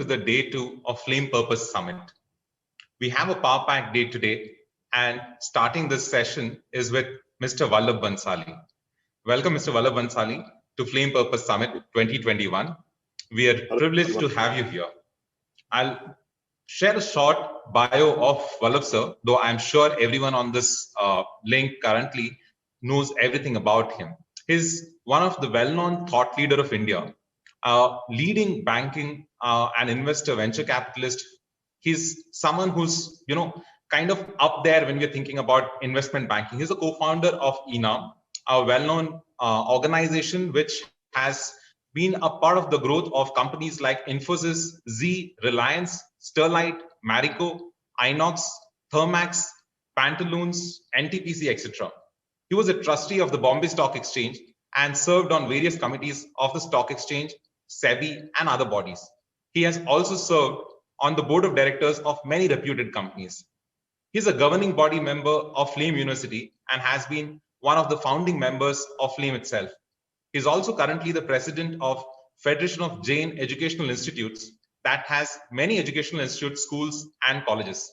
to the day 2 of Flame Purpose Summit. We have a power-packed day today, and starting this session is with Mr. Vallabh Bhanshali. Welcome, Mr. Vallabh Bhanshali, to Flame Purpose Summit 2021. We are privileged to have you here. I'll share a short bio of Vallabh sir, though I'm sure everyone on this link currently knows everything about him. He's one of the well-known thought leader of India, leading banking and investor venture capitalist. He's someone who's, kind of up there when we're thinking about investment banking. He's a co-founder of Enam, a well-known organization which has been a part of the growth of companies like Infosys, Z, Reliance, Sterlite, Marico, Inox, Thermax, Pantaloons, NTPC, etc. He was a trustee of the Bombay Stock Exchange and served on various committees of the stock exchange, SEBI, and other bodies. He has also served on the board of directors of many reputed companies. He's a governing body member of Flame University and has been one of the founding members of Flame itself. He's also currently the president of Federation of Jain Educational Institutes that has many educational institutes, schools, and colleges.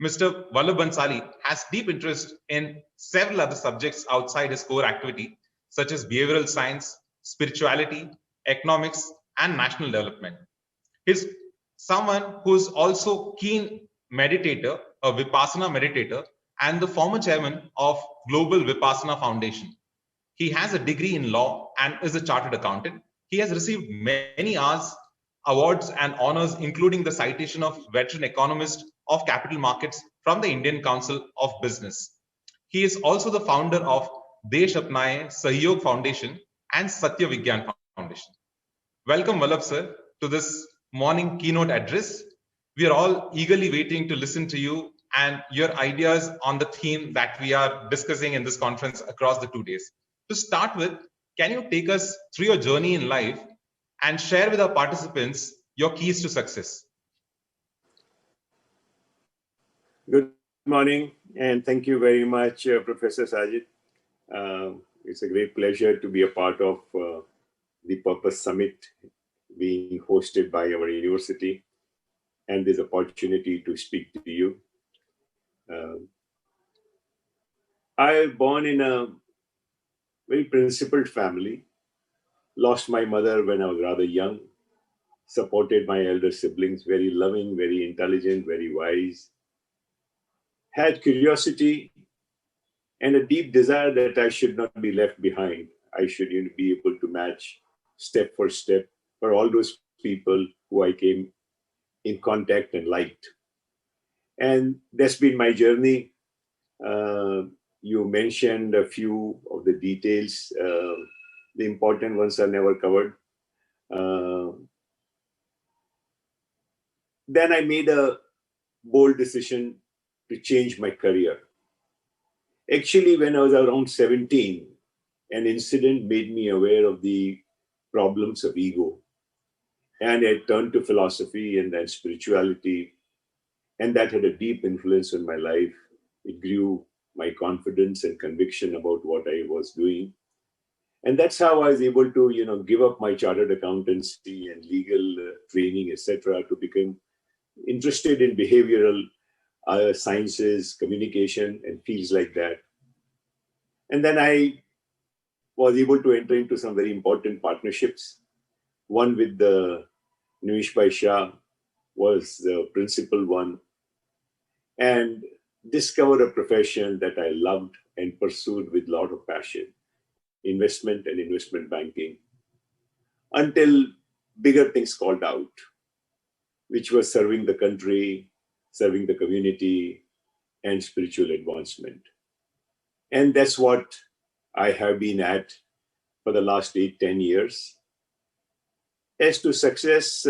Mr. Vallabh Bhanshali has deep interest in several other subjects outside his core activity, such as behavioral science, spirituality, economics, and national development. He's someone who's also keen meditator, a Vipassana meditator, and the former chairman of Global Vipassana Foundation. He has a degree in law and is a chartered accountant. He has received many awards and honors, including the citation of Veteran Economist of Capital Markets from the Indian Council of Business. He is also the founder of Desh Apnaye Sahyog Foundation and Satya Vigyan Foundation. Welcome, Vallabh sir, to this morning keynote address. We are all eagerly waiting to listen to you and your ideas on the theme that we are discussing in this conference across the 2 days. To start with, can you take us through your journey in life and share with our participants your keys to success? Good morning, and thank you very much, Professor Sajith. It's a great pleasure to be a part of the Purpose Summit being hosted by our university and this opportunity to speak to you. I was born in a very principled family, lost my mother when I was rather young, supported my elder siblings, very loving, very intelligent, very wise, had curiosity and a deep desire that I should not be left behind. I should be able to match step for step for all those people who I came in contact and liked. And that's been my journey. You mentioned a few of the details. The important ones are never covered. Then I made a bold decision to change my career. Actually, when I was around 17, an incident made me aware of the problems of ego. And I turned to philosophy and then spirituality. And that had a deep influence on my life. It grew my confidence and conviction about what I was doing. And that's how I was able to, give up my chartered accountancy and legal training, etc., to become interested in behavioral sciences, communication, and fields like that. And then I was able to enter into some very important partnerships. One with the Nimish Shah was the principal one, and discovered a profession that I loved and pursued with a lot of passion, investment and investment banking, until bigger things called out, which was serving the country, serving the community, and spiritual advancement. And that's what I have been at for the last 8-10 years. As to success,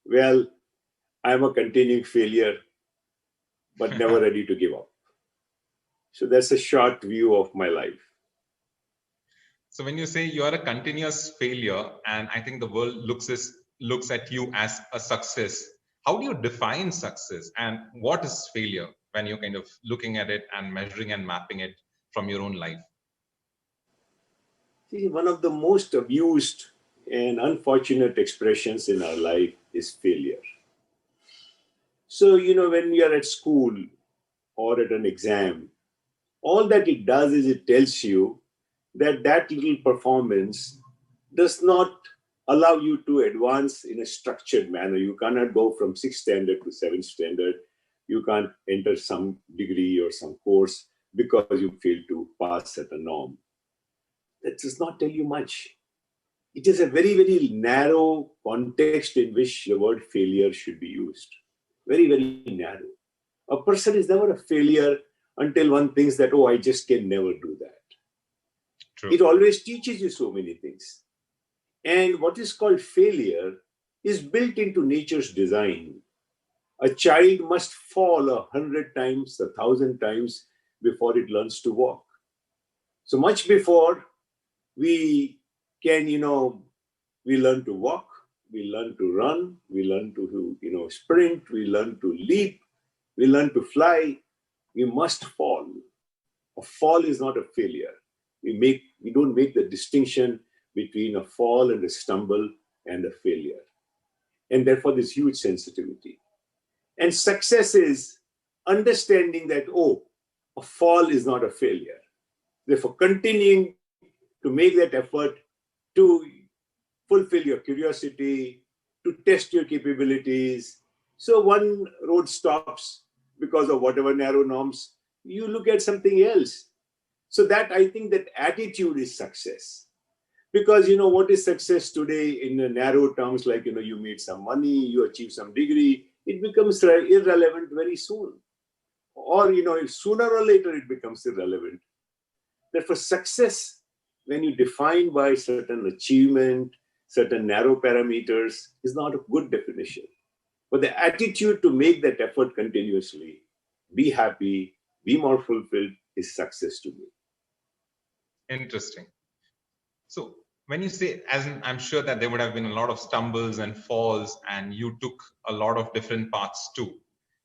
well, I'm a continuing failure, but never ready to give up. So that's a short view of my life. So when you say you are a continuous failure, and I think the world looks at you as a success, how do you define success and what is failure when you're kind of looking at it and measuring and mapping it from your own life? See, one of the most abused and unfortunate expressions in our life is failure. So, when you're at school or at an exam, all that it does is it tells you that that little performance does not allow you to advance in a structured manner. You cannot go from 6th standard to 7th standard. You can't enter some degree or some course because you fail to pass at a norm. That does not tell you much. It is a very, very narrow context in which the word failure should be used. Very, very narrow. A person is never a failure until one thinks that, oh, I just can never do that. True. It always teaches you so many things. And what is called failure is built into nature's design. A child must fall 100 times, 1,000 times before it learns to walk. So much before we can, we learn to walk, we learn to run, we learn to, sprint, we learn to leap, we learn to fly, we must fall. A fall is not a failure. We don't make the distinction between a fall and a stumble and a failure. And therefore, there's huge sensitivity. And success is understanding that, oh, a fall is not a failure. Therefore, continuing to make that effort to fulfill your curiosity, to test your capabilities. So one road stops because of whatever narrow norms, you look at something else. So that, I think, that attitude is success. Because, what is success today in narrow terms, like, you made some money, you achieve some degree, it becomes irrelevant very soon. Or, sooner or later it becomes irrelevant. Therefore, success, when you define by certain achievement, certain narrow parameters, is not a good definition. But the attitude to make that effort continuously, be happy, be more fulfilled, is success to me. Interesting. So when you say, I'm sure that there would have been a lot of stumbles and falls, and you took a lot of different paths too.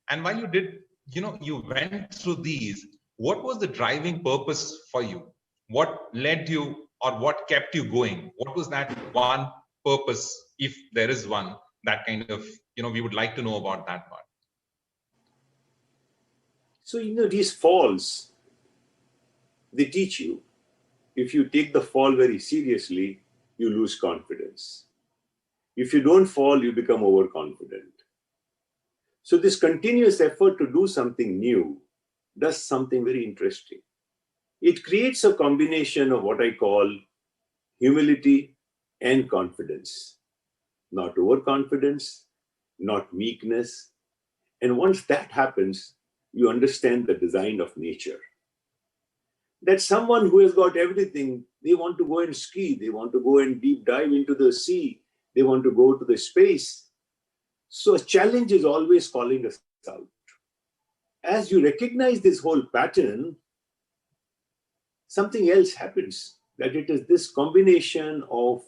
And while you did, you went through these, what was the driving purpose for you? What led you, or what kept you going? What was that one purpose, if there is one, that kind of, we would like to know about that part. So, these falls, they teach you. If you take the fall very seriously, you lose confidence. If you don't fall, you become overconfident. So this continuous effort to do something new does something very interesting. It creates a combination of what I call humility and confidence. Not overconfidence, not weakness. And once that happens, you understand the design of nature. That someone who has got everything, they want to go and ski, they want to go and deep dive into the sea, they want to go to the space. So a challenge is always calling us out. As you recognize this whole pattern, something else happens, that it is this combination of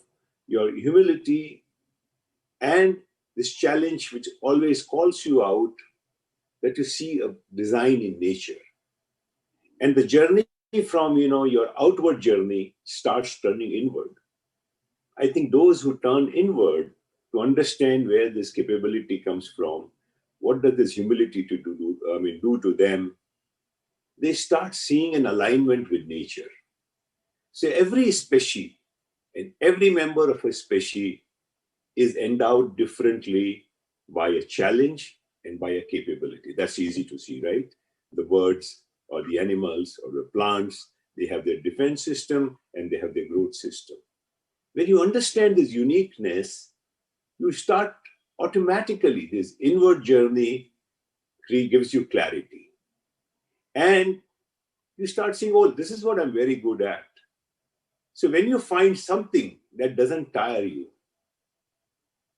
your humility and this challenge which always calls you out, that you see a design in nature. And the journey from your outward journey starts turning inward. I think those who turn inward to understand where this capability comes from, what does this humility do to them, they start seeing an alignment with nature. So every species and every member of a species is endowed differently by a challenge and by a capability. That's easy to see, right? The birds or the animals or the plants, they have their defense system and they have their growth system. When you understand this uniqueness, you start automatically, this inward journey gives you clarity. And you start saying, oh, this is what I'm very good at. So when you find something that doesn't tire you,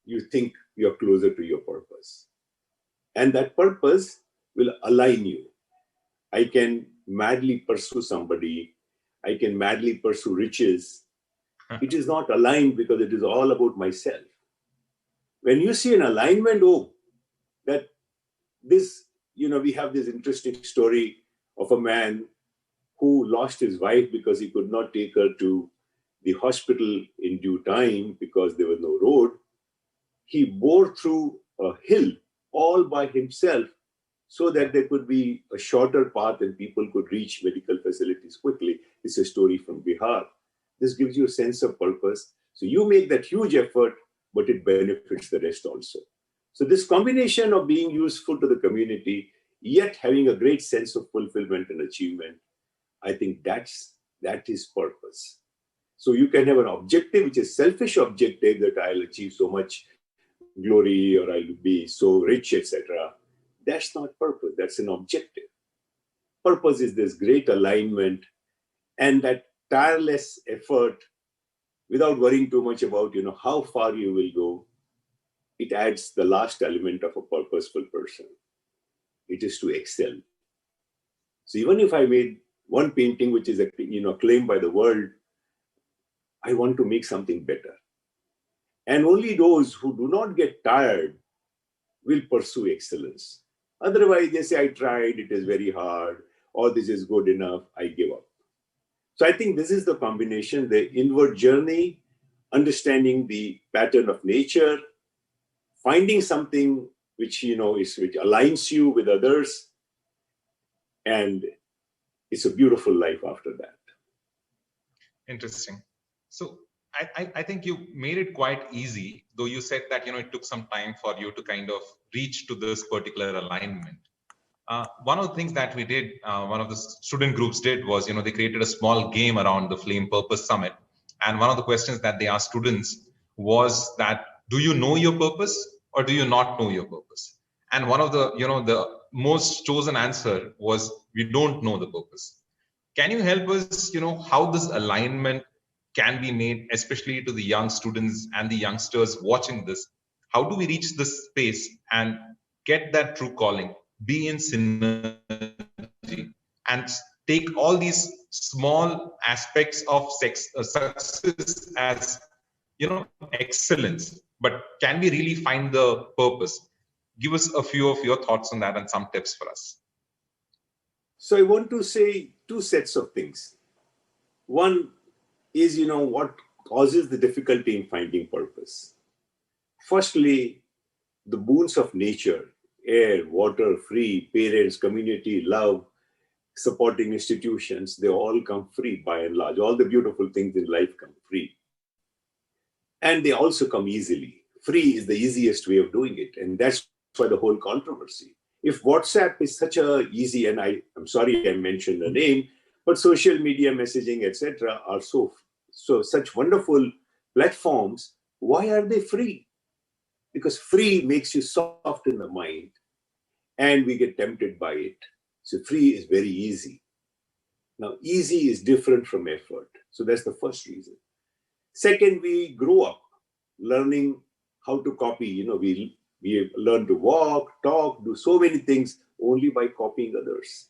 you think you're closer to your purpose. And that purpose will align you. I can madly pursue somebody. I can madly pursue riches. It is not aligned because it is all about myself. When you see an alignment, that this, we have this interesting story of a man who lost his wife because he could not take her to the hospital in due time because there was no road. He bore through a hill all by himself so that there could be a shorter path and people could reach medical facilities quickly. It's a story from Bihar. This gives you a sense of purpose. So you make that huge effort, but it benefits the rest also. So this combination of being useful to the community, yet having a great sense of fulfillment and achievement, I think that is purpose. So you can have an objective, which is selfish objective, that I'll achieve so much glory or I'll be so rich, etc. That's not purpose. That's an objective. Purpose is this great alignment and that tireless effort without worrying too much about, how far you will go. It adds the last element of a purposeful person. It is to excel. So even if I made one painting which is acclaimed by the world, I want to make something better. And only those who do not get tired will pursue excellence. Otherwise, they say, I tried, it is very hard, or this is good enough, I give up. So I think this is the combination, the inward journey, understanding the pattern of nature, finding something which, which aligns you with others, and it's a beautiful life after that. Interesting. So I think you made it quite easy, though you said that, it took some time for you to kind of reach to this particular alignment. One of the things that we did, one of the student groups did was, they created a small game around the Flame Purpose Summit. And one of the questions that they asked students was that, do you know your purpose or do you not know your purpose? And one of the, the most chosen answer was, we don't know the purpose. Can you help us, how this alignment can be made, especially to the young students and the youngsters watching this? How do we reach this space and get that true calling, be in synergy, and take all these small aspects of success as, excellence? But can we really find the purpose? Give us a few of your thoughts on that and some tips for us. So I want to say two sets of things. One is, what causes the difficulty in finding purpose. Firstly, the boons of nature, air, water, free, parents, community, love, supporting institutions, they all come free by and large. All the beautiful things in life come free. And they also come easily. Free is the easiest way of doing it. And that's why the whole controversy. If WhatsApp is such a easy, and I'm sorry I mentioned the name, but social media messaging, etc., are so such wonderful platforms, why are they free? Because free makes you soft in the mind and we get tempted by it. So free is very easy. Now, easy is different from effort. So that's the first reason. Second, we grow up learning how to copy. We learn to walk, talk, do so many things only by copying others.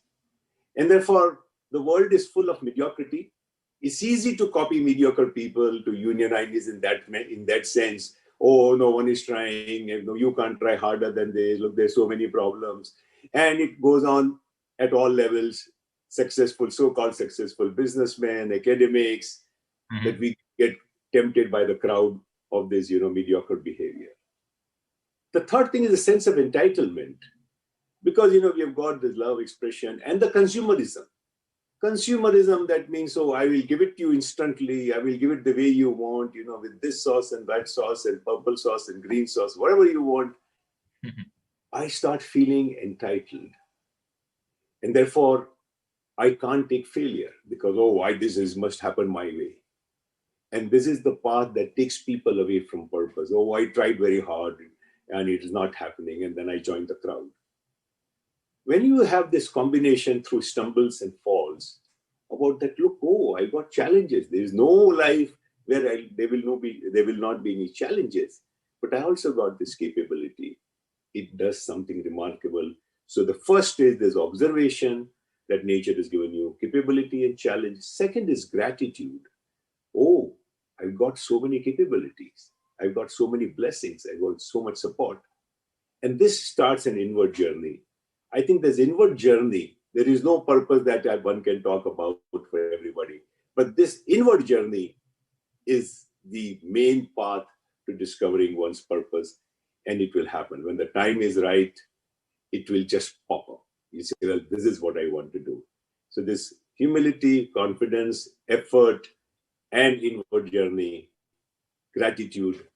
And therefore, the world is full of mediocrity. It's easy to copy mediocre people, to unionize in that sense. Oh, no one is trying. No, you can't try harder than this. Look, there's so many problems. And it goes on at all levels. So-called successful businessmen, academics, that we get tempted by the crowd of this, mediocre behavior. The third thing is a sense of entitlement. Because, we have got this love expression and the consumerism. Consumerism, that means, I will give it to you instantly. I will give it the way you want, with this sauce and that sauce and purple sauce and green sauce, whatever you want. I start feeling entitled. And therefore, I can't take failure because, this must happen my way. And this is the path that takes people away from purpose. I tried very hard and it is not happening. And then I join the crowd. When you have this combination through stumbles and falls, about that, look, I got challenges. There is no life where there will not be any challenges. But I also got this capability. It does something remarkable. So the first is this observation that nature has given you capability and challenge. Second is gratitude. I've got so many capabilities. I've got so many blessings. I've got so much support. And this starts an inward journey. I think this inward journey, there is no purpose that one can talk about for everybody. But this inward journey is the main path to discovering one's purpose. and it will happen. When the time is right, it will just pop up. You say, well, this is what I want to do. So this humility, confidence, effort, and inward journey, gratitude,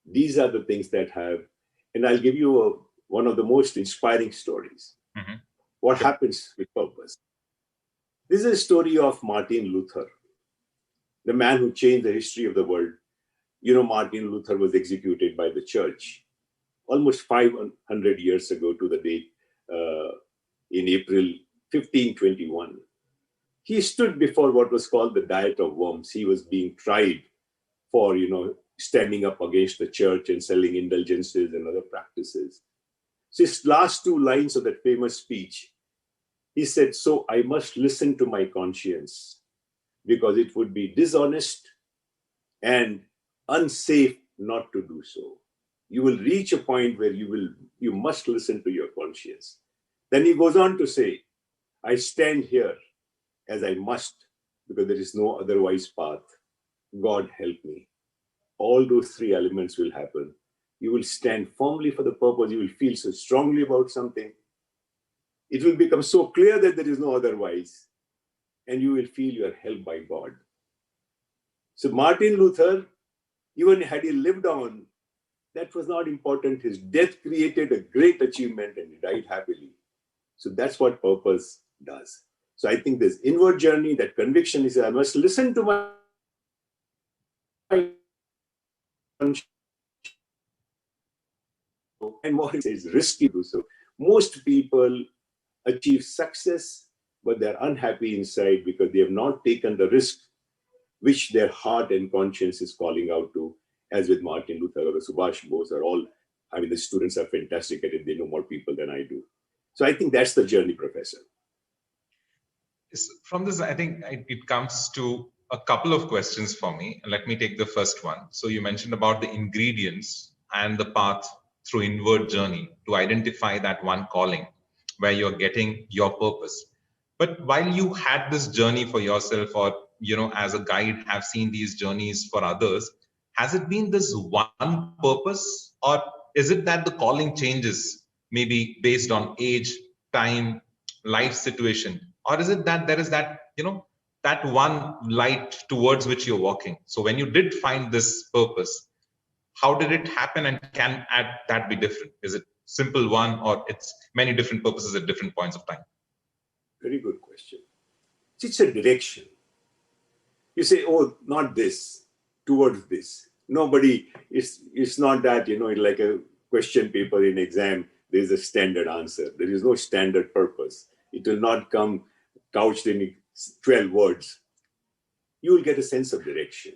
these are the things that have, and I'll give you one of the most inspiring stories. Mm-hmm. What happens with purpose? This is a story of Martin Luther, the man who changed the history of the world. You know, Martin Luther was executed by the church almost 500 years ago to the date, in April 1521. He stood before what was called the Diet of Worms. He was being tried for, standing up against the church and selling indulgences and other practices. So his last two lines of that famous speech, he said, "So I must listen to my conscience, because it would be dishonest and unsafe not to do so." You will reach a point where you must listen to your conscience. Then he goes on to say, "I stand here as I must, because there is no otherwise path. God help me." All those three elements will happen. You will stand firmly for the purpose. You will feel so strongly about something. It will become so clear that there is no otherwise. And you will feel you are held by God. So Martin Luther, even had he lived on, that was not important. His death created a great achievement and he died happily. So that's what purpose does. So I think this inward journey, that conviction is, I must listen to my and more is risky to do so. Most people achieve success, but they're unhappy inside because they have not taken the risk which their heart and conscience is calling out to, as with Martin Luther or Subhash Bose are all. I mean, the students are fantastic at it. They know more people than I do. So I think that's the journey, Professor. From this, I think it comes to a couple of questions for me. Let me take the first one. So you mentioned about the ingredients and the path through inward journey to identify that one calling where you're getting your purpose. But while you had this journey for yourself, or as a guide have seen these journeys for others, has it been this one purpose, or is it that the calling changes maybe based on age, time, life situation? Or is it that there is that, that one light towards which you're walking? So when you did find this purpose, how did it happen, and can that be different? Is it simple one, or it's many different purposes at different points of time? Very good question. It's a direction. You say, oh, not this, towards this. Nobody, it's not that, like a question paper in exam, there's a standard answer. There is no standard purpose. It will not come couched in 12 words. You will get a sense of direction.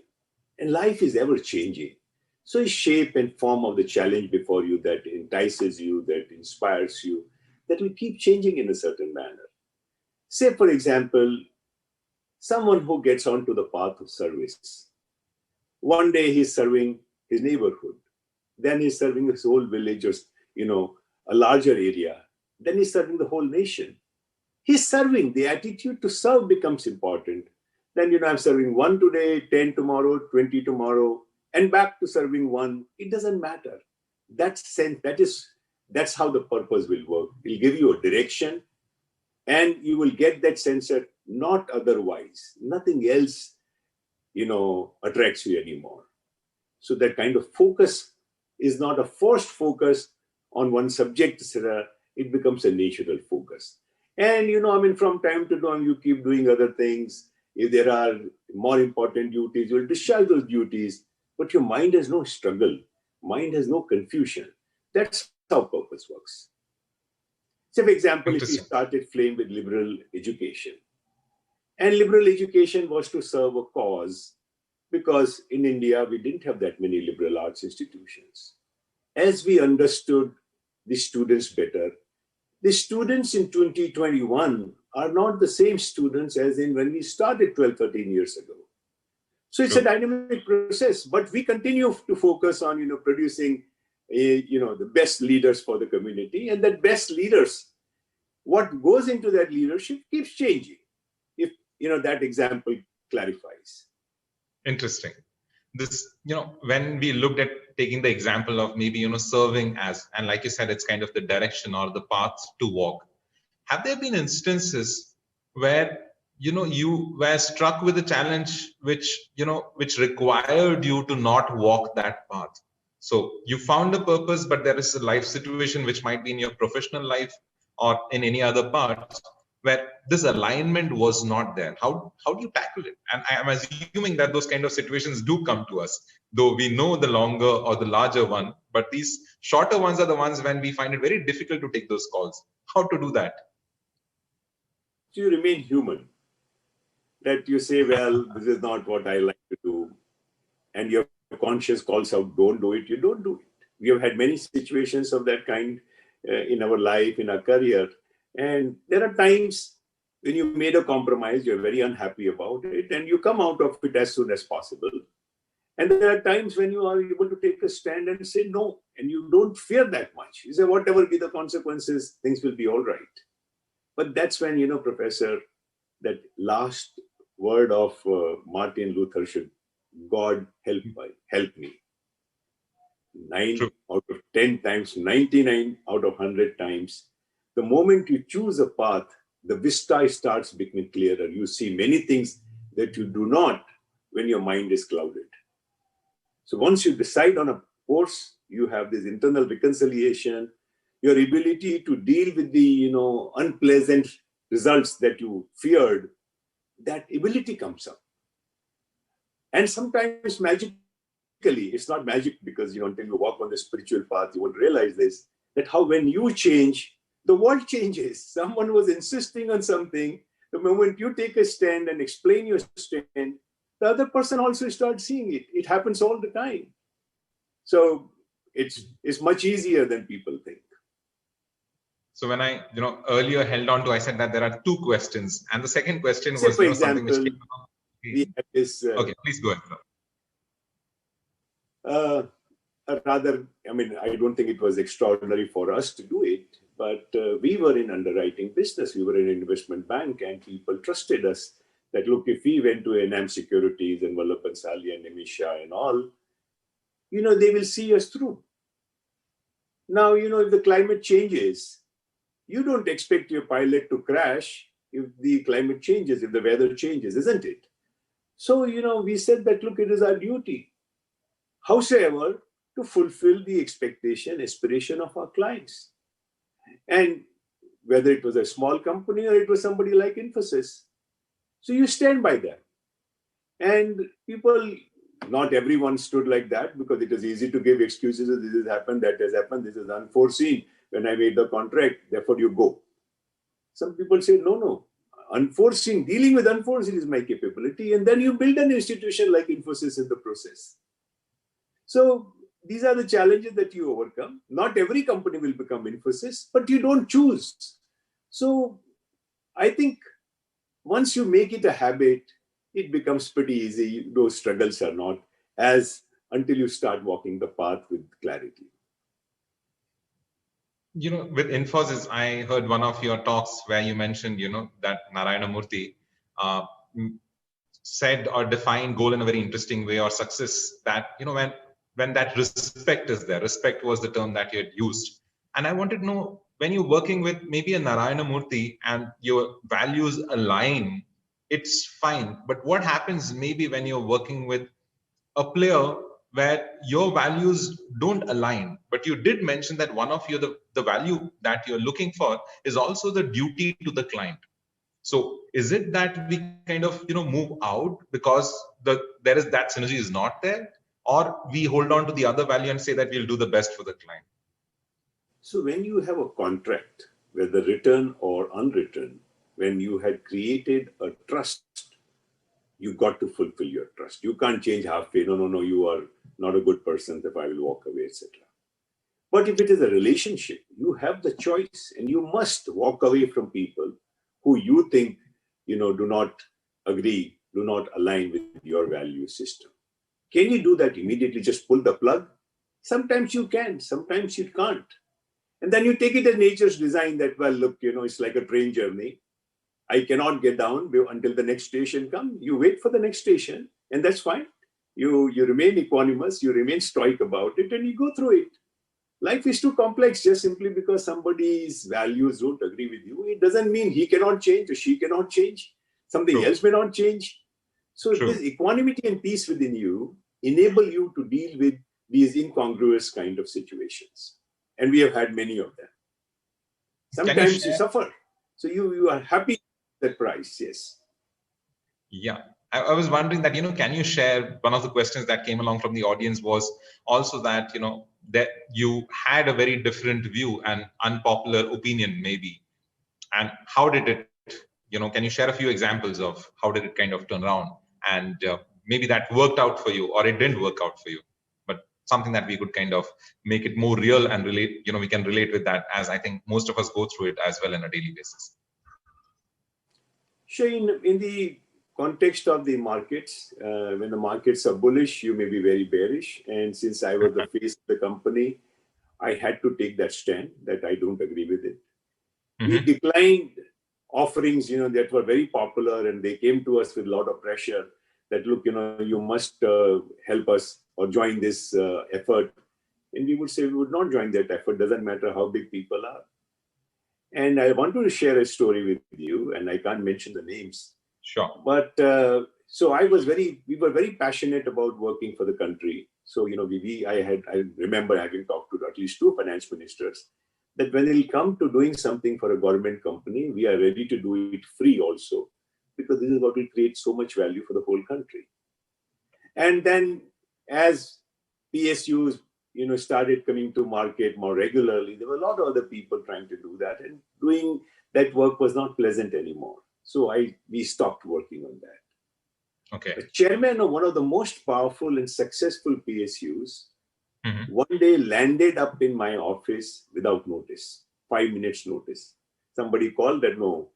And life is ever changing. So it's shape and form of the challenge before you that entices you, that inspires you, that will keep changing in a certain manner. Say, for example, someone who gets onto the path of service. One day he's serving his neighborhood. Then he's serving his whole village, or, a larger area. Then he's serving the whole nation. He's serving. The attitude to serve becomes important. Then, I'm serving 1 today, 10 tomorrow, 20 tomorrow, and back to serving 1. It doesn't matter. That's how the purpose will work. It'll give you a direction, and you will get that sense that not otherwise. Nothing else, attracts you anymore. So that kind of focus is not a forced focus on one subject, etc. It becomes a natural focus. And, from time to time, you keep doing other things. If there are more important duties, you'll discharge those duties. But your mind has no struggle. Mind has no confusion. That's how purpose works. So, for example, if we started Flame with liberal education, and liberal education was to serve a cause, because in India, we didn't have that many liberal arts institutions. As we understood the students better, the students in 2021 are not the same students as in when we started 12, 13 years ago. So it's a dynamic process, but we continue to focus on, producing, the best leaders for the community, and that best leaders, what goes into that leadership keeps changing. If, that example clarifies. Interesting. this, when we looked at taking the example of maybe, serving as, and like you said, it's kind of the direction or the path to walk. Have there been instances where, you were struck with a challenge which required you to not walk that path? So you found a purpose, but there is a life situation which might be in your professional life or in any other parts where this alignment was not there. How do you tackle it? And I am assuming that those kind of situations do come to us, though we know the longer or the larger one, but these shorter ones are the ones when we find it very difficult to take those calls. How to do that? So you remain human. That you say, well, this is not what I like to do. And your conscience calls out, don't do it, you don't do it. We have had many situations of that kind in our life, in our career. And there are times when you made a compromise, you're very unhappy about it, and you come out of it as soon as possible. And there are times when you are able to take a stand and say no, and you don't fear that much. You say, whatever be the consequences, things will be all right. But that's when, Professor, that last word of Martin Luther should, God help me. 9 out of 10 times, 99 out of 100 times, the moment you choose a path, the vista starts becoming clearer. You see many things that you do not when your mind is clouded. So once you decide on a course, you have this internal reconciliation, your ability to deal with the unpleasant results that you feared, that ability comes up. And sometimes magically, it's not magic because until you walk on the spiritual path, you won't realize this, that how when you change, the world changes. Someone was insisting on something. The moment you take a stand and explain your stand, the other person also starts seeing it. It happens all the time. So it's much easier than people think. So when I, earlier held on to, I said that there are two questions. And the second question was, for example, something which came along. We have this, okay, please go ahead, sir. Rather, I don't think it was extraordinary for us to do it, but we were in underwriting business. We were in an investment bank, and people trusted us that, look, if we went to Enam Securities and Vallabh Bhanshali and Nimisha and all, they will see us through. Now, if the climate changes, you don't expect your pilot to crash if the climate changes, if the weather changes, isn't it? So, we said that, look, it is our duty, howsoever, to fulfill the expectation, aspiration of our clients. And whether it was a small company or it was somebody like Infosys. So you stand by that. And people, not everyone stood like that because it is easy to give excuses. This has happened, that has happened, this is unforeseen. When I made the contract, therefore you go. Some people say, no, unforeseen, dealing with unforeseen is my capability. And then you build an institution like Infosys in the process. So these are the challenges that you overcome. Not every company will become Infosys, but you don't choose. So I think once you make it a habit, it becomes pretty easy. Those struggles are not as until you start walking the path with clarity. With Infosys, I heard one of your talks where you mentioned, that Narayana Murthy said or defined goal in a very interesting way, or success, that, when that respect is there. Respect was the term that you had used. And I wanted to know, when you're working with maybe a Narayana Murthy and your values align, it's fine. But what happens maybe when you're working with a player where your values don't align, but you did mention that one of the value that you're looking for is also the duty to the client. So is it that we kind of, move out because there is that synergy is not there, or we hold on to the other value and say that we'll do the best for the client? So when you have a contract, whether written or unwritten, when you had created a trust, you got to fulfill your trust. You can't change halfway. No, you are not a good person, if I will walk away, etc. But if it is a relationship, you have the choice, and you must walk away from people who you think, do not agree, do not align with your value system. Can you do that immediately? Just pull the plug? Sometimes you can, sometimes you can't. And then you take it as nature's design that, well, look, it's like a train journey. I cannot get down until the next station comes. You wait for the next station, and that's fine. You remain equanimous, you remain stoic about it, and you go through it. Life is too complex just simply because somebody's values don't agree with you. It doesn't mean he cannot change or she cannot change. Something else may not change. So this equanimity and peace within you enable you to deal with these incongruous kind of situations. And we have had many of them. Sometimes you suffer. So you are happy with that price, yes. Yeah. I was wondering that, can you share, one of the questions that came along from the audience was also that, that you had a very different view and unpopular opinion maybe. And how did it, can you share a few examples of how did it kind of turn around? And maybe that worked out for you or it didn't work out for you, but something that we could kind of make it more real and relate, we can relate with that, as I think most of us go through it as well on a daily basis. Sure, in the context of the markets, when the markets are bullish, you may be very bearish. And since I was the face of the company, I had to take that stand that I don't agree with it. We declined offerings, that were very popular, and they came to us with a lot of pressure that, look, you must help us or join this effort. And we would say we would not join that effort, doesn't matter how big people are. And I want to share a story with you, and I can't mention the names. Sure. But so we were very passionate about working for the country. So, I remember having talked to at least 2 finance ministers that when it'll come to doing something for a government company, we are ready to do it free also, because this is what will create so much value for the whole country. And then as PSUs, started coming to market more regularly, there were a lot of other people trying to do that, and doing that work was not pleasant anymore. So we stopped working on that. Okay. The chairman of one of the most powerful and successful PSUs one day landed up in my office without notice, 5 minutes notice. Somebody called that, no,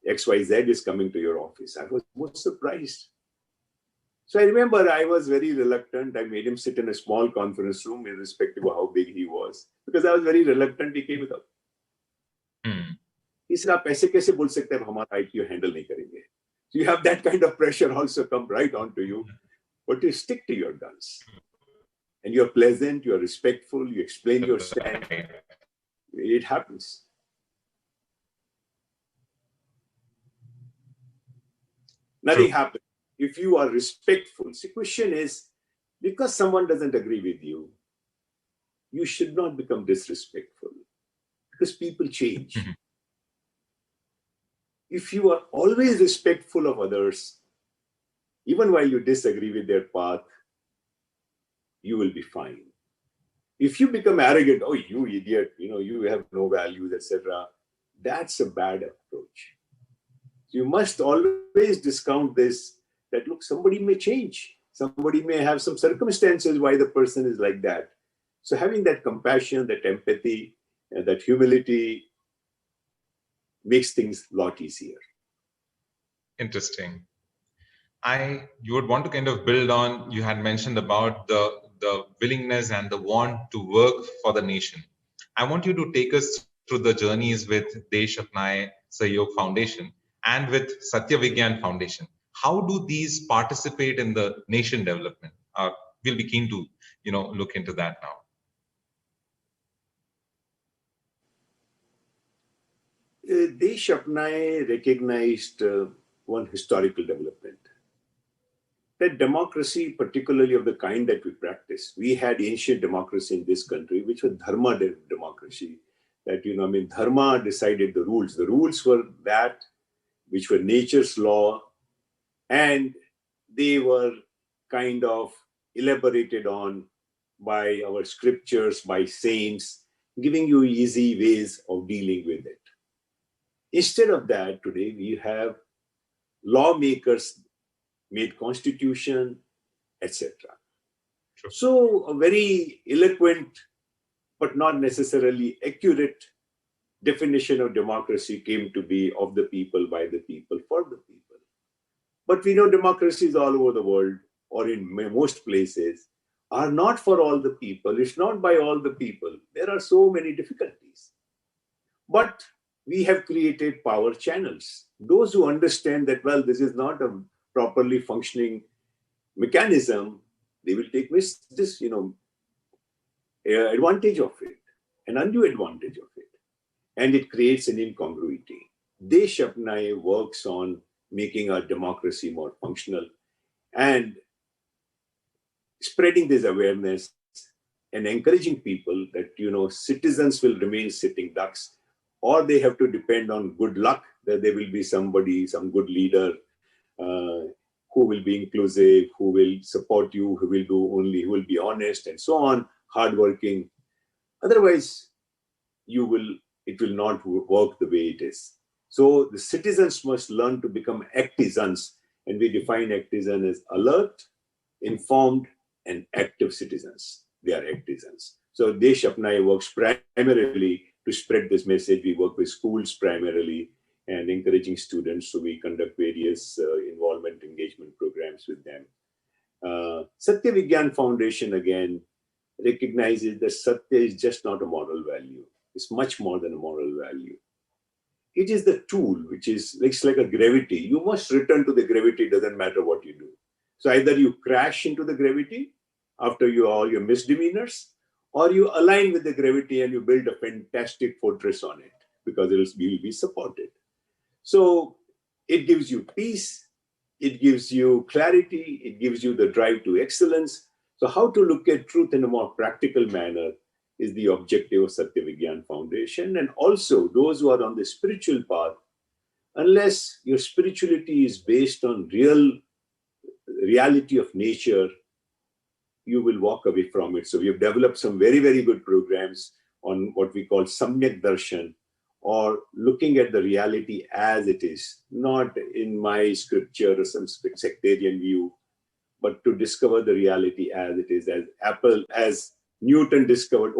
XYZ is coming to your office. I was most surprised. So I remember I was very reluctant. I made him sit in a small conference room, irrespective of how big he was, because I was very reluctant. He came without. He said, "आप ऐसे कैसे बोल सकते हैं, हमारा IPO handle नहीं करेंगे." So you have that kind of pressure also come right onto you, but you stick to your guns. And you're pleasant, you're respectful, you explain your stand. It happens. Nothing happens. If you are respectful, the question is, because someone doesn't agree with you, you should not become disrespectful, because people change. If you are always respectful of others, even while you disagree with their path, you will be fine. If you become arrogant, oh, you idiot, you have no values, etc., that's a bad approach. You must always discount this, that look, somebody may change. Somebody may have some circumstances why the person is like that. So having that compassion, that empathy, and that humility makes things a lot easier. Interesting. You would want to kind of build on, you had mentioned about the willingness and the want to work for the nation. I want you to take us through the journeys with Desh Apnaye Sahyog Foundation and with Satya Vigyan Foundation. How do these participate in the nation development? We'll be keen to, look into that now. Desh Apnaye recognized one historical development. That democracy, particularly of the kind that we practice, we had ancient democracy in this country, which was dharma democracy. That, dharma decided the rules. The rules were that which were nature's law, and they were kind of elaborated on by our scriptures, by saints, giving you easy ways of dealing with it. Instead of that, today we have lawmakers made constitution, etc. Sure. So a very eloquent, but not necessarily accurate definition of democracy came to be of the people, by the people, for the people. But we know democracies all over the world, or in most places, are not for all the people. It's not by all the people. There are so many difficulties. But we have created power channels. Those who understand that, well, this is not a properly functioning mechanism, they will take advantage of it, an undue advantage of it. And it creates an incongruity. Desh Apnaye works on making our democracy more functional and spreading this awareness and encouraging people that, citizens will remain sitting ducks, or they have to depend on good luck that there will be somebody, some good leader who will be inclusive, who will support you, who will be honest and so on, hardworking. Otherwise, it will not work the way it is. So the citizens must learn to become actisans, and we define actisan as alert, informed, and active citizens. They are actisans. So Desh Apnaye works primarily to spread this message. We work with schools primarily and encouraging students. So we conduct various involvement engagement programs with them. Satya Vigyan Foundation again recognizes that Satya is just not a moral value. It's much more than a moral value. It is the tool which is it's like a gravity. You must return to the gravity, it doesn't matter what you do. So either you crash into the gravity after all your misdemeanors, or you align with the gravity and you build a fantastic fortress on it because it will be supported. So it gives you peace, it gives you clarity, it gives you the drive to excellence. So how to look at truth in a more practical manner is the objective of Satya Vigyan Foundation. And also those who are on the spiritual path, unless your spirituality is based on reality of nature, you will walk away from it. So we have developed some very, very good programs on what we call Samyak Darshan, or looking at the reality as it is, not in my scripture or some sectarian view, but to discover the reality as it is, as Newton discovered,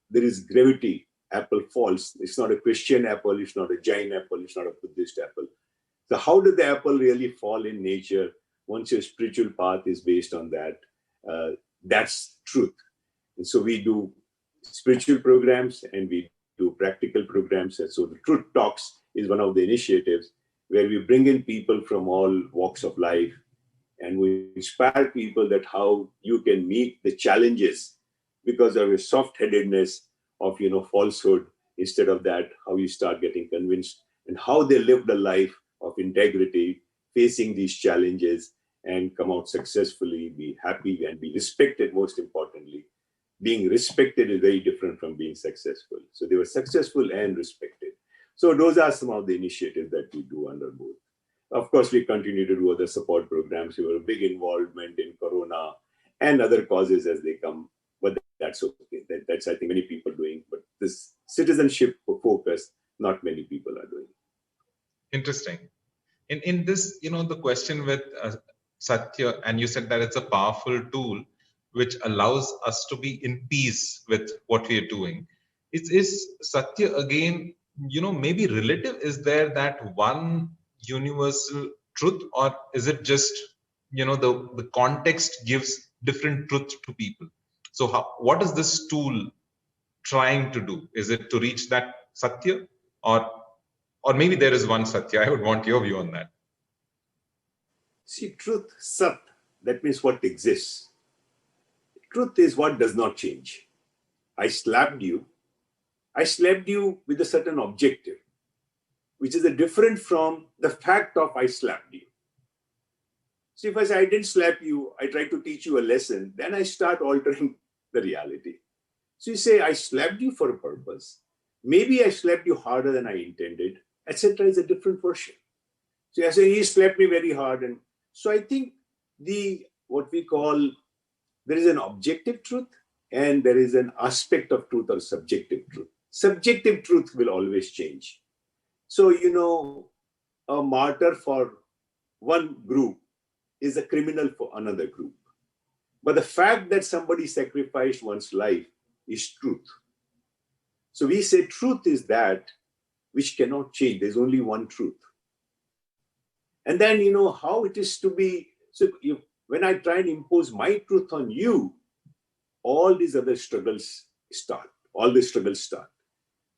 there is gravity, apple falls. It's not a Christian apple, it's not a Jain apple, it's not a Buddhist apple. So how did the apple really fall in nature once your spiritual path is based on that? That's truth. And so we do spiritual programs and we do practical programs. And so the Truth Talks is one of the initiatives where we bring in people from all walks of life and we inspire people that how you can meet the challenges because of your soft-headedness of falsehood. Instead of that, how you start getting convinced and how they lived a life of integrity, facing these challenges and come out successfully, be happy and be respected. Most importantly, being respected is very different from being successful. So they were successful and respected. So those are some of the initiatives that we do under both. Of course, we continue to do other support programs. We were a big involvement in Corona and other causes as they come, but that's okay. That's, I think, many people doing. But this citizenship focus, not many people are doing. Interesting. In this, the question with Satya, and you said that it's a powerful tool which allows us to be in peace with what we are doing. Is Satya again, maybe relative? Is there that one universal truth, or is it just, the context gives different truth to people? So what is this tool trying to do? Is it to reach that Satya, or maybe there is one Satya? I would want your view on that. See, truth, Sat, that means what exists. Truth is what does not change. I slapped you with a certain objective, which is different from the fact of I slapped you. So if I say I didn't slap you, I try to teach you a lesson, then I start altering the reality. So you say I slapped you for a purpose. Maybe I slapped you harder than I intended, etc. is a different version. So I say he slapped me very hard. And so I think what we call, there is an objective truth and there is an aspect of truth or subjective truth. Subjective truth will always change. So, a martyr for one group is a criminal for another group. But the fact that somebody sacrificed one's life is truth. So we say truth is that which cannot change. There's only one truth. And then, how it is to be. So when I try and impose my truth on you, all these other struggles start.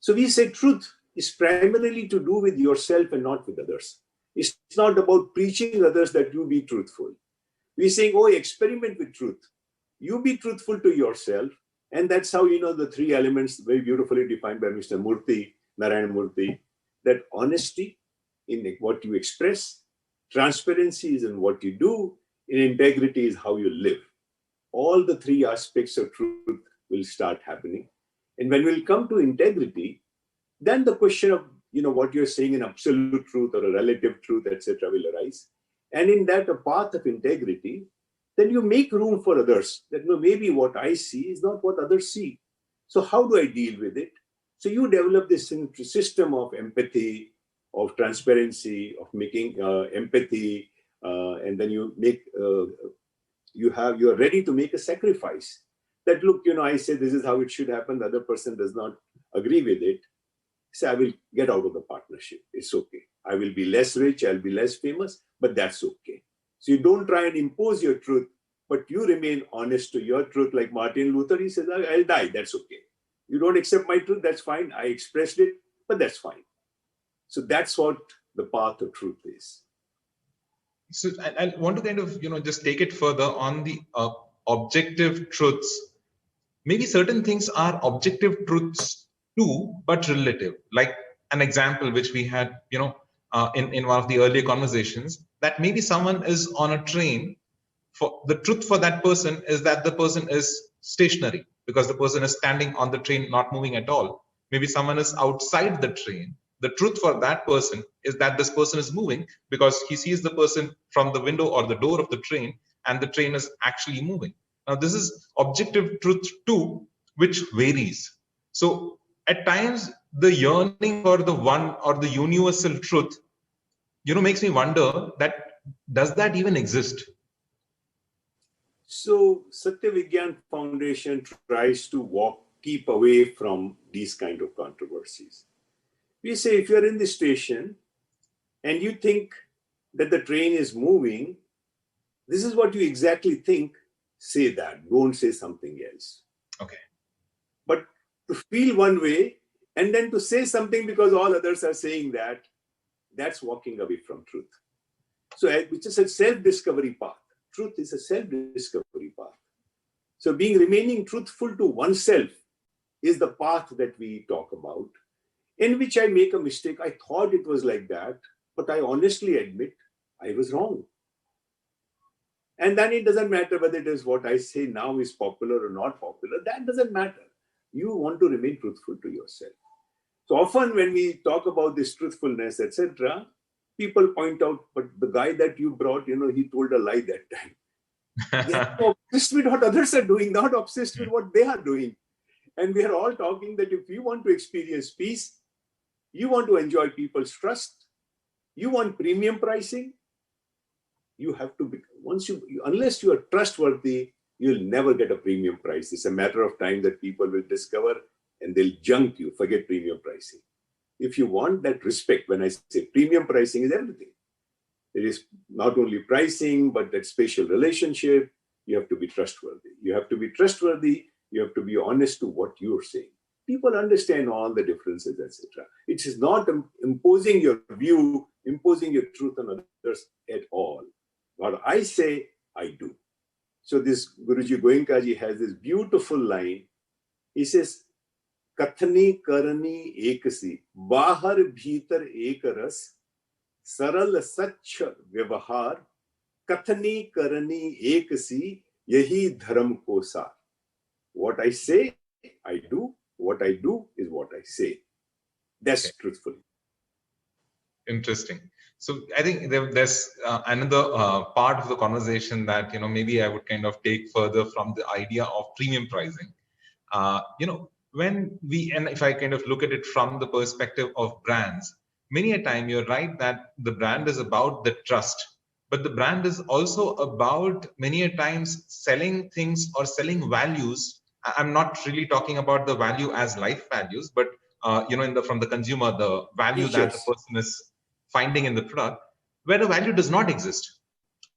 So we say truth is primarily to do with yourself and not with others. It's not about preaching others that you be truthful. We're saying, experiment with truth. You be truthful to yourself. And that's how, the three elements very beautifully defined by Mr. Narayanan Murthy, that honesty in what you express, transparency is in what you do, and integrity is how you live. All the three aspects of truth will start happening. And when we'll come to integrity, then the question of, what you're saying in absolute truth or a relative truth, etc., will arise. And in that, a path of integrity, then you make room for others. That maybe what I see is not what others see. So how do I deal with it? So you develop this system of empathy, of transparency, of making empathy, and then you make you are ready to make a sacrifice. That look, I say this is how it should happen. The other person does not agree with it. Say, I will get out of the partnership. It's okay. I will be less rich. I'll be less famous, but that's okay. So you don't try and impose your truth, but you remain honest to your truth. Like Martin Luther, he says, I'll die. That's okay. You don't accept my truth. That's fine. I expressed it, but that's fine. So that's what the path of truth is. So I want to kind of, just take it further on the objective truths. Maybe certain things are objective truths too, but relative. Like an example which we had, in one of the earlier conversations, that maybe someone is on a train. For the truth for that person is that the person is stationary because the person is standing on the train, not moving at all. Maybe someone is outside the train. The truth for that person is that this person is moving because he sees the person from the window or the door of the train, and the train is actually moving. Now, this is objective truth too, which varies. So at times, the yearning for the one or the universal truth, makes me wonder that does that even exist? So Satya Vigyan Foundation tries to keep away from these kind of controversies. We say, if you're in the station and you think that the train is moving, this is what you exactly think, say that. Don't say something else. Okay. But to feel one way and then to say something because all others are saying that, that's walking away from truth. So which is a self-discovery path. Truth is a self-discovery path. So remaining truthful to oneself is the path that we talk about, in which I make a mistake. I thought it was like that, but I honestly admit I was wrong. And then it doesn't matter whether it is what I say now is popular or not popular. That doesn't matter. You want to remain truthful to yourself. So often when we talk about this truthfulness, etc., people point out, but the guy that you brought, he told a lie that time. They are obsessed with what others are doing, not obsessed with what they are doing. And we are all talking that if you want to experience peace, you want to enjoy people's trust, you want premium pricing, you have to be, unless you are trustworthy, you'll never get a premium price. It's a matter of time that people will discover and they'll junk you, forget premium pricing. If you want that respect, when I say premium pricing is everything. It is not only pricing, but that spatial relationship. You have to be trustworthy. You have to be trustworthy. You have to be honest to what you're saying. People understand all the differences, etc. It is not imposing your view, imposing your truth on others at all. What I say, I do. So this Guruji Goenkaji has this beautiful line. He says, Kathani karani ekasi, bahar bhitar ekaras, saral sach vyavahar, kathani karani ekasi, yahi dharam ko sar. What I say, I do. What I do is what I say. That's truthful. Interesting. So I think there's another part of the conversation that maybe I would kind of take further from the idea of premium pricing. When and if I kind of look at it from the perspective of brands, many a time you're right that the brand is about the trust, but the brand is also about many a times selling things or selling values. I'm not really talking about the value as life values, but from the consumer, the value that the person is finding in the product, where the value does not exist.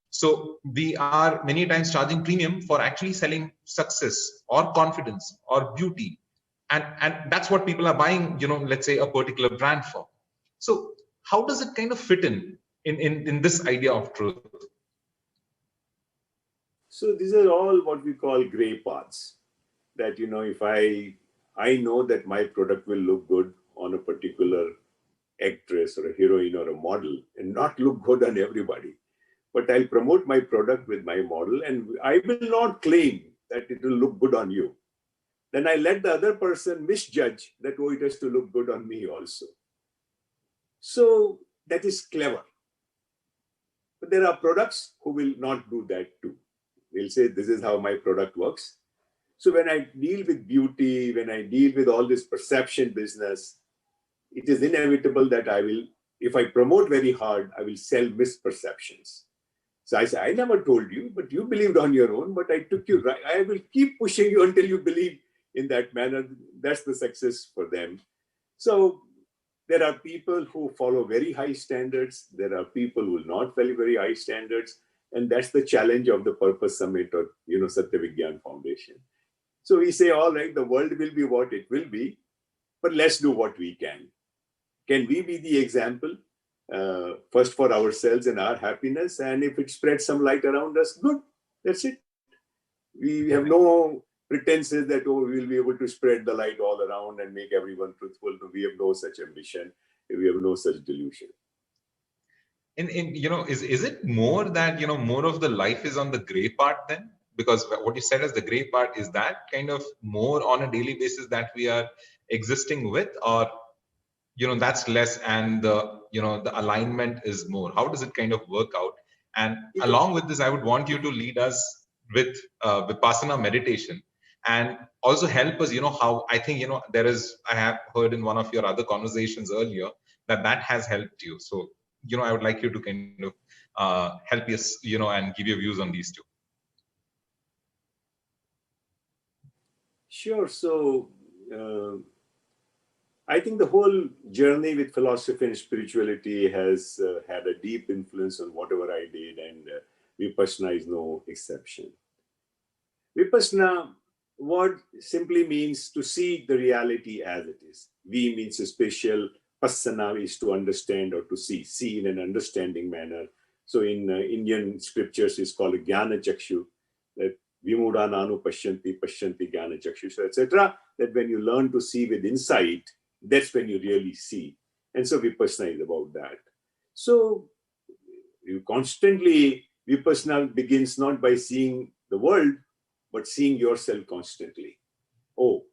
So we are many times charging premium for actually selling success or confidence or beauty. And that's what people are buying, let's say a particular brand for. So how does it kind of fit in this idea of truth? So these are all what we call gray paths. That, if I know that my product will look good on a particular actress or a heroine or a model and not look good on everybody, but I'll promote my product with my model and I will not claim that it will look good on you. Then I let the other person misjudge that, oh, it has to look good on me also. So that is clever. But there are products who will not do that too. They'll say, this is how my product works. So when I deal with beauty, when I deal with all this perception business, it is inevitable that I will, if I promote very hard, I will sell misperceptions. So I say, I never told you, but you believed on your own, but I took you right. I will keep pushing you until you believe in that manner. That's the success for them. So there are people who follow very high standards. There are people who will not follow very high standards. And that's the challenge of the Purpose Summit or, Satya Vigyan Foundation. So we say, all right, the world will be what it will be, but let's do what we can. Can we be the example? First for ourselves and our happiness. And if it spreads some light around us, good. That's it. We have no pretenses that, oh, we will be able to spread the light all around and make everyone truthful. We have no such ambition. We have no such delusion. Is it more that, more of the life is on the gray part then? Because what you said as the gray part, is that kind of more on a daily basis that we are existing with, or, that's less and the alignment is more? How does it kind of work out? And along with this, I would want you to lead us with Vipassana meditation and also help us, how I think, I have heard in one of your other conversations earlier that has helped you. So, I would like you to kind of help us, and give your views on these two. Sure. So I think the whole journey with philosophy and spirituality has had a deep influence on whatever I did, and Vipassana is no exception. Vipassana, what simply means to see the reality as it is. V means a spatial, Passana is to understand or to see in an understanding manner. So in Indian scriptures, it's called a Jnana Chakshu, that Vimudhananu Pashyanti, Pashyanti Jnana Chakshu, etc. That when you learn to see with insight, that's when you really see. And so Vipassana is about that. So you constantly, Vipassana begins not by seeing the world, but seeing yourself constantly. Oh,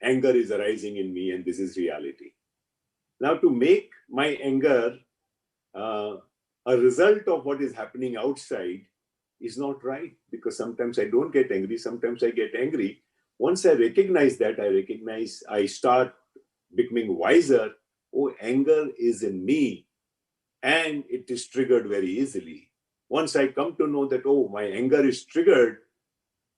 anger is arising in me and this is reality. Now to make my anger a result of what is happening outside is not right, because sometimes I don't get angry, sometimes I get angry. Once I recognize that, I start becoming wiser. Oh, anger is in me and it is triggered very easily. Once I come to know that, oh, my anger is triggered,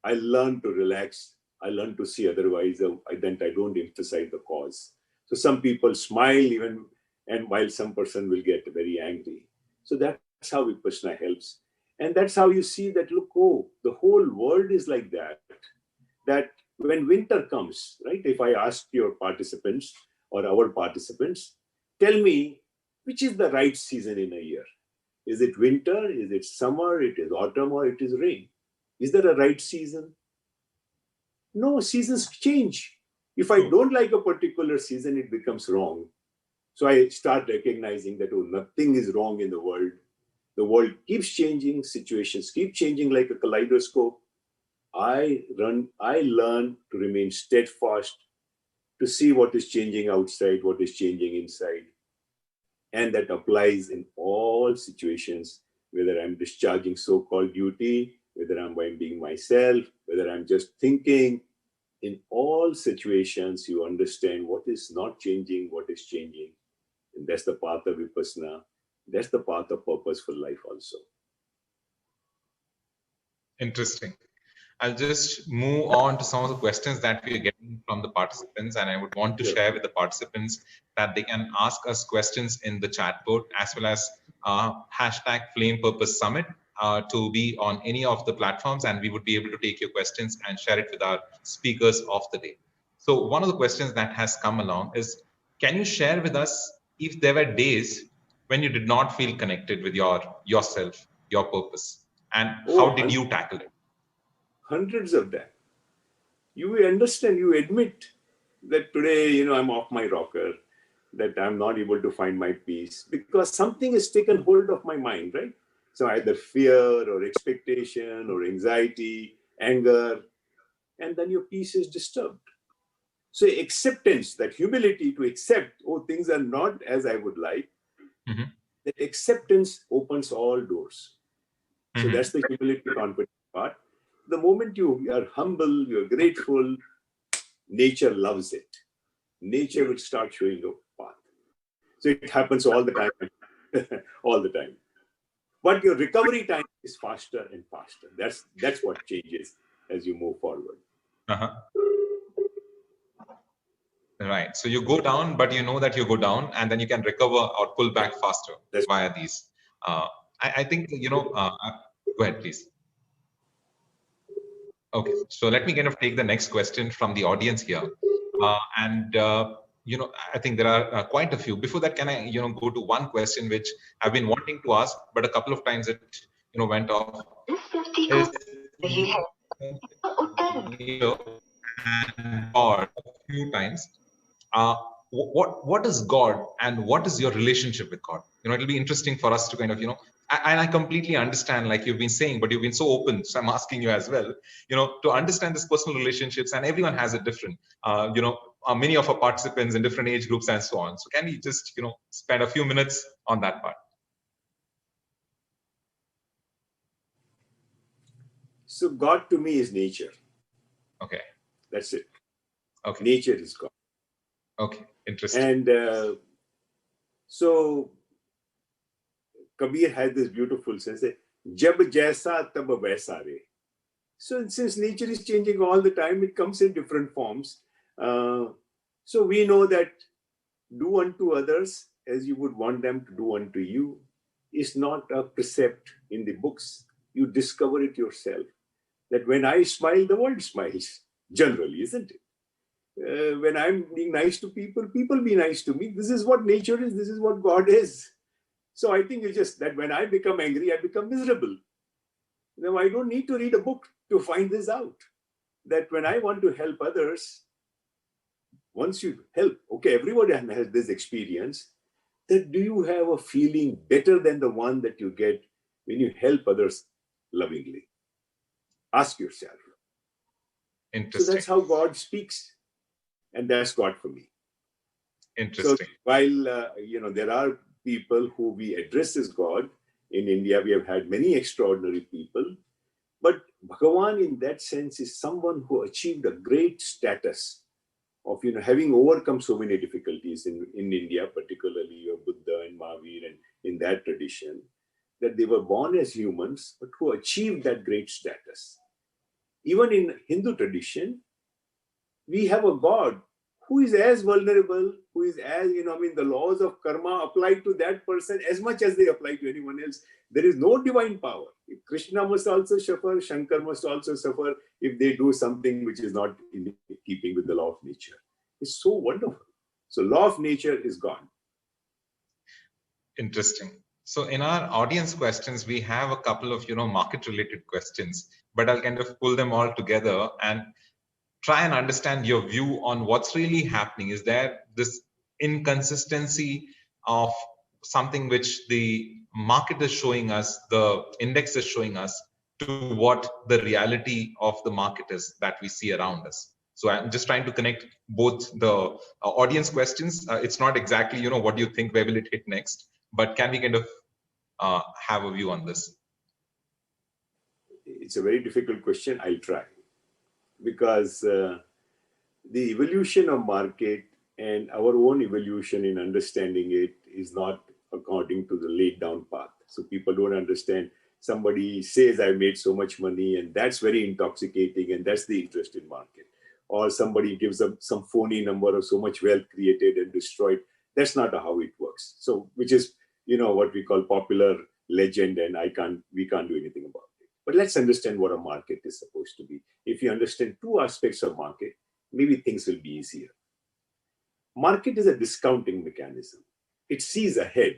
I learn to relax. I learn to see otherwise, then I don't emphasize the cause. So some people smile even, and while some person will get very angry. So that's how Vipassana helps. And that's how you see that, look, oh, the whole world is like that. That when winter comes, right? If I ask your participants or our participants, tell me, which is the right season in a year? Is it winter? Is it summer? It is autumn, or it is rain? Is there a right season? No, seasons change. If I don't like a particular season, it becomes wrong. So I start recognizing that, oh, nothing is wrong in the world. The world keeps changing, situations keep changing like a kaleidoscope. I learn to remain steadfast, to see what is changing outside, what is changing inside. And that applies in all situations, whether I'm discharging so-called duty, whether I'm being myself, whether I'm just thinking. In all situations, you understand what is not changing, what is changing. And that's the path of Vipassana. That's the path of purposeful life also. Interesting. I'll just move on to some of the questions that we are getting from the participants, and I would want to share with the participants that they can ask us questions in the chat board, as well as hashtag Flame Purpose Summit to be on any of the platforms, and we would be able to take your questions and share it with our speakers of the day. So one of the questions that has come along is, can you share with us if there were days when you did not feel connected with yourself, your purpose, and how did you tackle it? hundreds of them. You understand, you admit that today, I'm off my rocker, that I'm not able to find my peace because something has taken hold of my mind, right? So either fear or expectation or anxiety, anger, and then your peace is disturbed. So acceptance, that humility to accept, oh, things are not as I would like, that acceptance opens all doors. So that's the humility confidence part. The moment you are humble, you're grateful, nature loves it. Nature will start showing you a path. So it happens all the time, all the time. But your recovery time is faster and faster. That's what changes as you move forward. Right. So you go down, but you know that you go down, and then you can recover or pull back faster via these. I think, go ahead, please. Okay. So let me kind of take the next question from the audience here. I think there are quite a few. Before that, can I, go to one question which I've been wanting to ask, but a couple of times it, went off. Or a few times. What is God and what is your relationship with God? It'll be interesting for us to kind of, and I completely understand, like you've been saying, but you've been so open. So I'm asking you as well, to understand this personal relationships, and everyone has it different. Many of our participants in different age groups and so on. So can we just, spend a few minutes on that part? So God to me is nature. Okay. That's it. Okay. Nature is God. Okay. Interesting. And so Kabir had this beautiful sense, Jab jaisa tab vaisa re. So since nature is changing all the time, it comes in different forms. So we know that do unto others as you would want them to do unto you is not a precept in the books. You discover it yourself. That when I smile, the world smiles. Generally, isn't it? When I'm being nice to people, people be nice to me. This is what nature is. This is what God is. So I think it's just that when I become angry, I become miserable. Now, I don't need to read a book to find this out. That when I want to help others, once you help, okay, everybody has this experience, that do you have a feeling better than the one that you get when you help others lovingly? Ask yourself. Interesting. So that's how God speaks. And that's God for me. Interesting. So while, there are people who we address as God, in India, we have had many extraordinary people. But Bhagavan, in that sense, is someone who achieved a great status of, having overcome so many difficulties in India, particularly of Buddha and Mahavir and in that tradition, that they were born as humans, but who achieved that great status. Even in Hindu tradition, we have a God who is as vulnerable, who is as, the laws of karma apply to that person as much as they apply to anyone else. There is no divine power. If Krishna must also suffer, Shankar must also suffer if they do something which is not in keeping with the law of nature. It's so wonderful. So law of nature is God. Interesting. So in our audience questions, we have a couple of, market related questions, but I'll kind of pull them all together and try and understand your view on what's really happening. Is there this inconsistency of something which the market is showing us, the index is showing us, to what the reality of the market is that we see around us? So I'm just trying to connect both the audience questions. It's not exactly, what do you think, where will it hit next? But can we kind of have a view on this? It's a very difficult question. I'll try. Because the evolution of market and our own evolution in understanding it is not according to the laid down path. So people don't understand. Somebody says I made so much money and that's very intoxicating and that's the interest in market. Or somebody gives up some phony number of so much wealth created and destroyed. That's not how it works. So which is, what we call popular legend, and we can't do anything about it. But let's understand what a market is supposed to be. If you understand two aspects of market, maybe things will be easier. Market is a discounting mechanism. It sees ahead.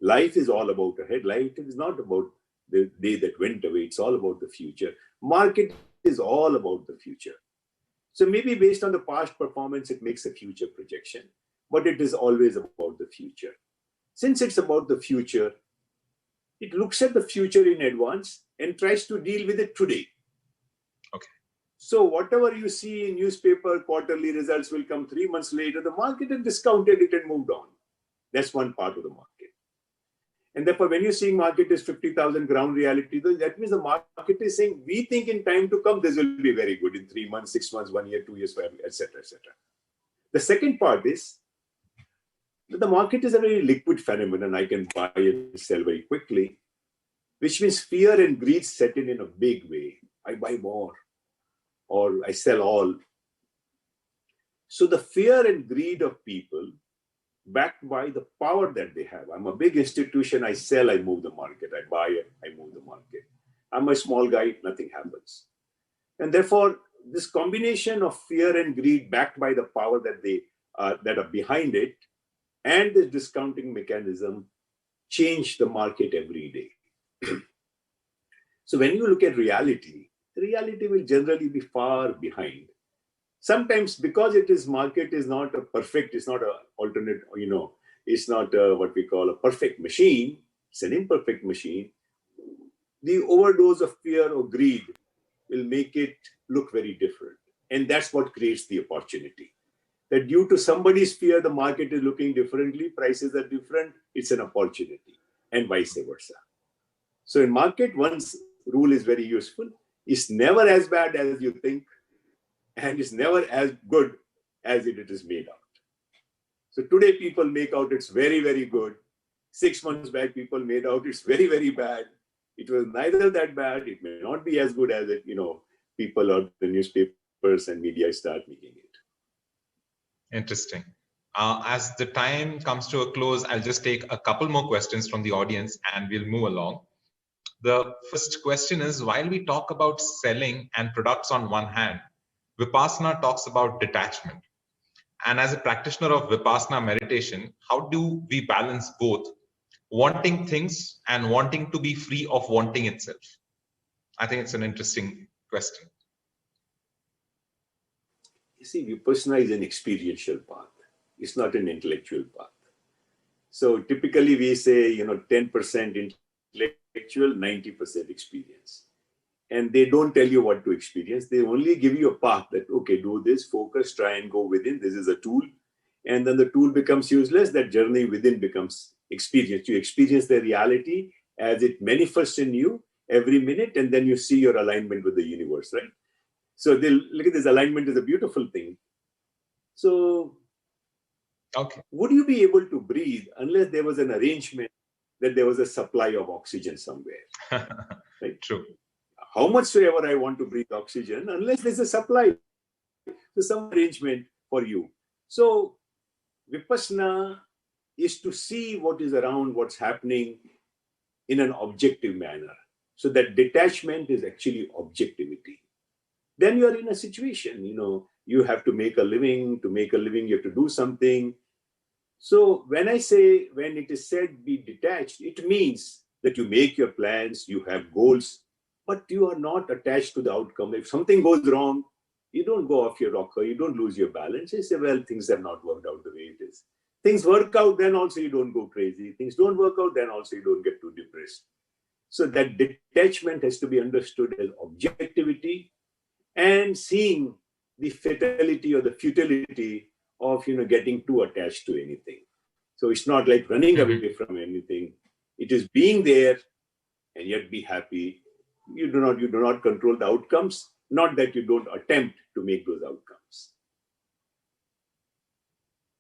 Life is all about ahead. Life is not about the day that went away. It's all about the future. Market is is all about the future. So maybe based on the past performance, it makes a future projection, but it is always about the future. Since it's about the future, it looks at the future in advance and tries to deal with it today. Okay. So whatever you see in newspaper, quarterly results will come 3 months later. The market has discounted it and moved on. That's one part of the market. And therefore, when you're seeing market is 50,000 ground reality, that means the market is saying, we think in time to come, this will be very good in 3 months, 6 months, 1 year, 2 years, etc., etc. The second part is that the market is a very liquid phenomenon. I can buy and sell very quickly, which means fear and greed set in a big way. I buy more or I sell all. So the fear and greed of people, backed by the power that they have. I'm a big institution, I sell, I move the market. I buy it, I move the market. I'm a small guy, nothing happens. And therefore, this combination of fear and greed backed by the power that are behind it and this discounting mechanism change the market every day. So when you look at reality will generally be far behind. Sometimes because it is market is not a perfect, it's not an alternate, it's not what we call a perfect machine, it's an imperfect machine. The overdose of fear or greed will make it look very different. And that's what creates the opportunity. That due to somebody's fear, the market is looking differently, prices are different, it's an opportunity, and vice versa. So in market, one's rule is very useful. It's never as bad as you think, and it's never as good as it is made out. So today people make out it's very, very good. 6 months back, people made out it's very, very bad. It was neither that bad. It may not be as good as it, people or the newspapers and media start making it. Interesting. As the time comes to a close, I'll just take a couple more questions from the audience and we'll move along. The first question is, while we talk about selling and products on one hand, Vipassana talks about detachment. And as a practitioner of Vipassana meditation, how do we balance both wanting things and wanting to be free of wanting itself? I think it's an interesting question. You see, Vipassana is an experiential path. It's not an intellectual path. So typically we say, 10% intellectual, 90% experience. And they don't tell you what to experience. They only give you a path that, okay, do this, focus, try and go within. This is a tool. And then the tool becomes useless. That journey within becomes experience. You experience the reality as it manifests in you every minute. And then you see your alignment with the universe, right? So look at this alignment is a beautiful thing. So okay, would you be able to breathe unless there was an arrangement that there was a supply of oxygen somewhere? Right? True. How much soever I want to breathe oxygen, unless there's a supply, there's some arrangement for you. So Vipassana is to see what is around, what's happening in an objective manner. So that detachment is actually objectivity. Then you are in a situation, you have to make a living. To make a living, you have to do something. So when it is said be detached, it means that you make your plans, you have goals, but you are not attached to the outcome. If something goes wrong, you don't go off your rocker, you don't lose your balance. You say, well, things have not worked out the way it is. Things work out, then also you don't go crazy. Things don't work out, then also you don't get too depressed. So that detachment has to be understood as objectivity and seeing the fatality or the futility of getting too attached to anything. So it's not like running away from anything. It is being there and yet be happy. You do not control the outcomes, not that you don't attempt to make those outcomes.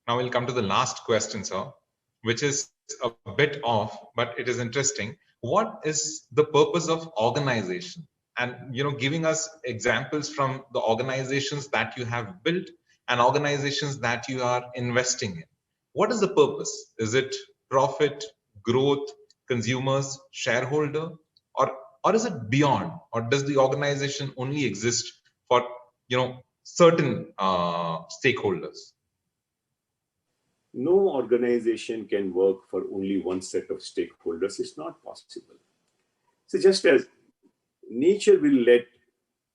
Now we'll come to the last question, sir, which is a bit off, but it is interesting. What is the purpose of organization? And giving us examples from the organizations that you have built and organizations that you are investing in. What is the purpose? Is it profit, growth, consumers, shareholder, or is it beyond? Or does the organization only exist for certain stakeholders? No organization can work for only one set of stakeholders. It's not possible. So just as nature will let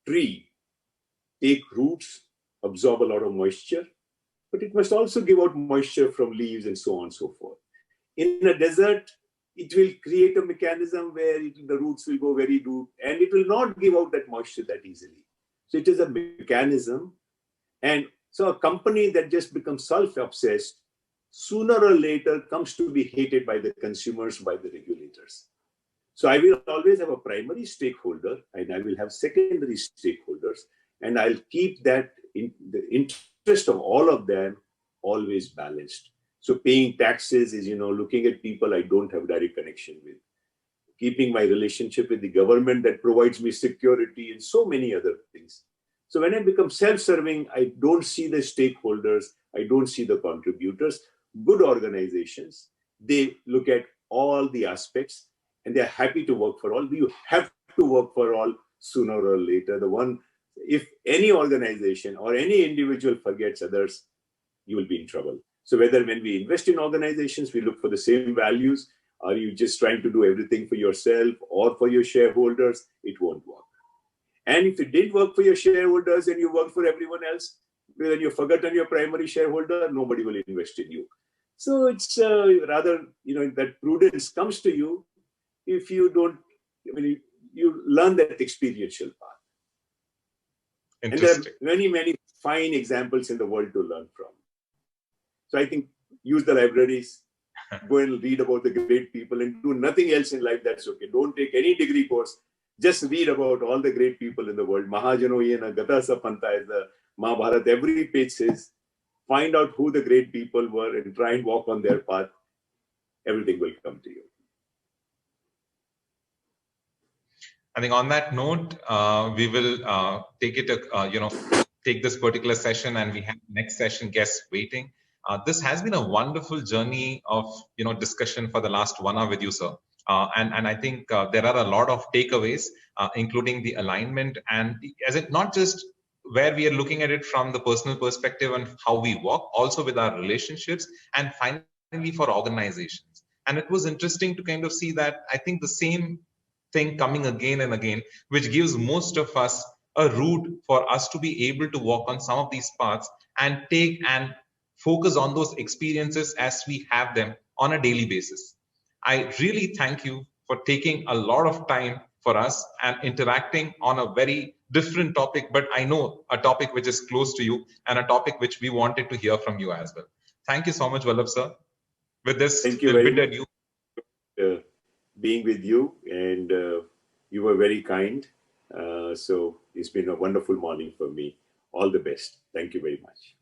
tree take roots, absorb a lot of moisture, but it must also give out moisture from leaves and so on and so forth. In a desert, it will create a mechanism where the roots will go very deep and it will not give out that moisture that easily. So it is a mechanism. And so a company that just becomes self-obsessed, sooner or later comes to be hated by the consumers, by the regulators. So I will always have a primary stakeholder and I will have secondary stakeholders, and I'll keep that in the interest of all of them always balanced. So paying taxes is, looking at people I don't have direct connection with. Keeping my relationship with the government that provides me security and so many other things. So when I become self-serving, I don't see the stakeholders, I don't see the contributors. Good organizations, they look at all the aspects and they're happy to work for all. You have to work for all sooner or later. If any organization or any individual forgets others, you will be in trouble. So whether when we invest in organizations, we look for the same values, are you just trying to do everything for yourself or for your shareholders, it won't work. And if it did work for your shareholders and you work for everyone else, when you forget on your primary shareholder, nobody will invest in you. So it's rather, that prudence comes to you if you don't, you learn that experiential path. And there are many, many fine examples in the world to learn from. So I think use the libraries, go and read about the great people and do nothing else in life, that's okay. Don't take any degree course. Just read about all the great people in the world. Mahajano yena gata sa panta is the Mahabharata. Every page says, find out who the great people were and try and walk on their path. Everything will come to you. I think on that note, we will take this particular session, and we have next session guests waiting. This has been a wonderful journey of discussion for the last 1 hour with you, sir. And I think there are a lot of takeaways, including the alignment, and as it not just where we are looking at it from the personal perspective and how we work, also with our relationships, and finally for organizations. And it was interesting to kind of see that I think the same thing coming again and again, which gives most of us a route for us to be able to walk on some of these paths and take and focus on those experiences as we have them on a daily basis. I really thank you for taking a lot of time for us and interacting on a very different topic, but I know a topic which is close to you and a topic which we wanted to hear from you as well. Thank you so much, Vallabh, sir. With this, thank you very much. Being with you, and you were very kind. So it's been a wonderful morning for me. All the best. Thank you very much.